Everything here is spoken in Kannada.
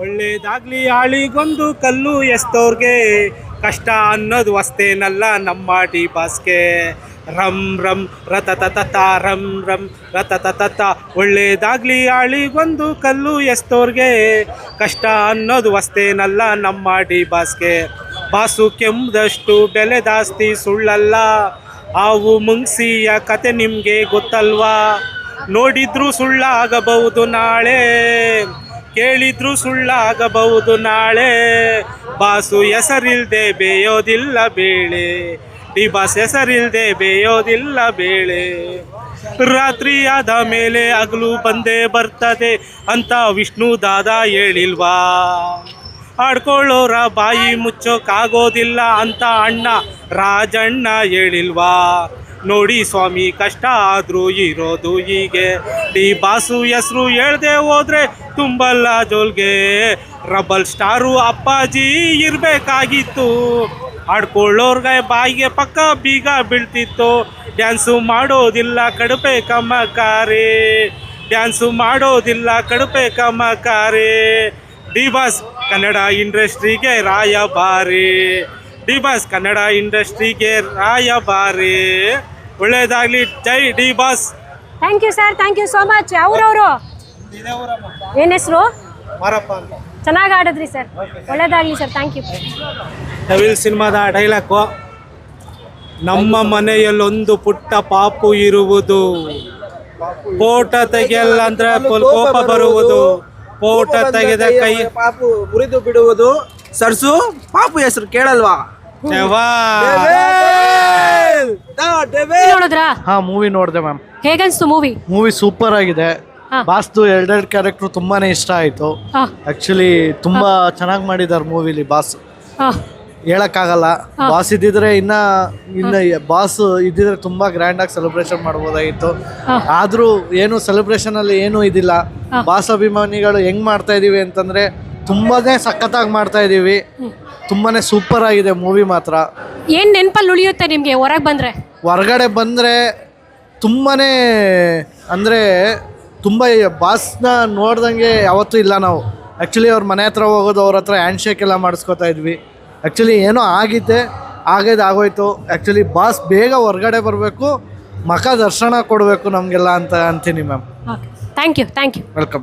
ಒಳ್ಳೇದಾಗ್ಲಿ ಆಳಿಗೊಂದು ಕಲ್ಲು ಎಸ್ತೋರ್ಗೆ ಕಷ್ಟ ಅನ್ನೋದು ವಸ್ತೇನಲ್ಲ ನಮ್ಮ ಡಿ ಬಾಸ್ಗೆ. ರಂ ರಂ ರತತತ ರಂ ರಂ ರತತತ ಒಳ್ಳೇದಾಗ್ಲಿ ಆಳಿಗೊಂದು ಕಲ್ಲು ಎಸ್ತೋರ್ಗೆ ಕಷ್ಟ ಅನ್ನೋದು ವಸ್ತೇನಲ್ಲ ನಮ್ಮ ಡಿ ಬಾಸ್ಗೆ. ಬಾಸು ಕೆಮ್ಮದಷ್ಟು ಬೆಲೆ ಜಾಸ್ತಿ ಸುಳ್ಳಲ್ಲ, ಹಾವು ಮುಂಗ್ಸಿಯ ಕತೆ ನಿಮಗೆ ಗೊತ್ತಲ್ವಾ? ನೋಡಿದ್ರು ಸುಳ್ಳಾಗಬಹುದು ನಾಳೆ, ಕೇಳಿದ್ರು ಸುಳ್ಳಾಗಬಹುದು ನಾಳೆ. ಬಾಸು ಹೆಸರಿಲ್ದೆ ಬೇಯೋದಿಲ್ಲ ಬೇಳೆ, ಡಿ ಬಾಸ್ ಹೆಸರಿಲ್ದೆ ಬೇಯೋದಿಲ್ಲ ಬೇಳೆ. ರಾತ್ರಿ ಆದ ಮೇಲೆ ಹಗಲು ಬಂದೇ ಬರ್ತದೆ ಅಂತ ವಿಷ್ಣು ದಾದ ಹೇಳಿಲ್ವಾ? ಆಡ್ಕೊಳ್ಳೋರ ಬಾಯಿ ಮುಚ್ಚೋಕ್ಕಾಗೋದಿಲ್ಲ ಅಂತ ಅಣ್ಣ ರಾಜಣ್ಣ ಹೇಳಿಲ್ವಾ? ನೋಡಿ ಸ್ವಾಮಿ ಕಷ್ಟ ಆದರೂ ಇರೋದು ಹೀಗೆ, ಡಿ ಬಾಸು ಹೆಸರು ಹೇಳ್ದೆ ಹೋದ್ರೆ ತುಂಬಲ್ಲ ಜೋಲ್ಗೆ. ರಬಲ್ ಸ್ಟಾರು ಅಪ್ಪಾಜಿ ಇರಬೇಕಾಗಿತ್ತು, ಆಡ್ಕೊಳ್ಳೋರ್ಗೆ ಬಾಯಿಗೆ ಪಕ್ಕ ಬೀಗ ಬೀಳ್ತಿತ್ತು. ಡ್ಯಾನ್ಸು ಮಾಡೋದಿಲ್ಲ ಕಡುಪೆ ಕಮಕಾರೆ, ಡ್ಯಾನ್ಸು ಮಾಡೋದಿಲ್ಲ ಕಡುಪೆ ಕಮಕಾರೆ. ಡಿ ಬಾಸ್ ಕನ್ನಡ ಇಂಡಸ್ಟ್ರಿಗೆ ರಾಯಭಾರಿ, ಡಿ ಬಾಸ್ ಕನ್ನಡ ಇಂಡಸ್ಟ್ರಿಗೆ ರಾಯಭಾರಿ. ಒಳ್ಳೇದಾಗ್ಲಿ, ಜೈ D boss. Thank you sir, thank you so much. ಅವ್ರವರು ಏನ್ ಹೆಸರು? ಚೆನ್ನಾಗಿ ಆಡಿದ್ರಿ ಸರ್, ಒಳ್ಳೇದಾಗ್ಲಿ ಸರ್, ಥ್ಯಾಂಕ್ ಯು. ಡವಿಲ್ ಸಿನಿಮಾದ ಡೈಲಾಗು, ನಮ್ಮ ಮನೆಯಲ್ಲೊಂದು ಪುಟ್ಟ ಪಾಪು ಇರುವುದು, ಫೋಟೋ ತೆಗೆಯಲ್ಲ ಅಂದ್ರೆ ಕೋಪ ಬರುವುದು, ಫೋಟೋ ತೆಗೆದ ಕೈ ಪಾಪು ಮುರಿದು ಬಿಡುವುದು. ಸರ್ಸು ಪಾಪು ಹೆಸರು ಕೇಳಲ್ವಾ? ನೋಡಿದ್ರಾ? ಹಾ, ಮೂವಿ ನೋಡಿದೆ ಮ್ಯಾಮ್. ಹೇಗನ್ಸ್ತು ಮೂವಿ? ಮೂವಿ ಸೂಪರ್ ಆಗಿದೆ. ಬಾಸ್ದು ಎರಡೆರಡು ಕ್ಯಾರೆಕ್ಟರ್ ತುಂಬಾನೇ ಇಷ್ಟ ಆಯ್ತು. ಆಕ್ಚುಲಿ ತುಂಬಾ ಚೆನ್ನಾಗಿ ಮಾಡಿದಾರೆ ಮೂವಿಲಿ. ಬಾಸ್ ಹೇಳಕ್ಕಾಗಲ್ಲ, ಬಾಸ್ ಇದ್ದಿದ್ರೆ ಇನ್ನ ಬಾಸ್ ಇದ್ದಿದ್ರೆ ತುಂಬಾ ಗ್ರ್ಯಾಂಡ್ ಆಗಿ ಸೆಲೆಬ್ರೇಷನ್ ಮಾಡ್ಬೋದಾಗಿತ್ತು. ಆದ್ರೂ ಏನು ಸೆಲೆಬ್ರೇಷನ್ ಅಲ್ಲಿ ಏನು ಇದಿಲ್ಲ. ಬಾಸ್ ಅಭಿಮಾನಿಗಳು ಹೆಂಗ್ ಮಾಡ್ತಾ ಇದೀವಿ ಅಂತಂದ್ರೆ ತುಂಬಾನೇ ಸಖತ್ತಾಗಿ ಮಾಡ್ತಾ ಇದೀವಿ. ತುಂಬಾನೇ ಸೂಪರ್ ಆಗಿದೆ ಮೂವಿ ಮಾತ್ರ. ಏನ್ ನೆನಪಲ್ಲಿ ಉಳಿಯುತ್ತೆ ನಿಮ್ಗೆ ಹೊರಗಡೆ ಬಂದ್ರೆ ತುಂಬಾನೇ ಅಂದ್ರೆ ತುಂಬಾ ಬಾಸ್ನ ನೋಡ್ದಂಗೆ ಯಾವತ್ತೂ ಇಲ್ಲ ನಾವು. ಆ್ಯಕ್ಚುಲಿ ಅವ್ರ ಮನೆ ಹತ್ರ ಹೋಗೋದು, ಅವ್ರ ಹತ್ರ ಹ್ಯಾಂಡ್ ಶೇಕ್ ಎಲ್ಲ ಮಾಡಿಸ್ಕೊತಾ ಇದ್ವಿ. ಆ್ಯಕ್ಚುಲಿ ಏನೋ ಆಗೋಯ್ತು. ಆ್ಯಕ್ಚುಲಿ ಬಾಸ್ ಬೇಗ ಹೊರಗಡೆ ಬರಬೇಕು, ಮಖ ದರ್ಶನ ಕೊಡಬೇಕು ನಮಗೆಲ್ಲ ಅಂತ ಅಂತೀನಿ ma'am. Thank you, thank you. Welcome.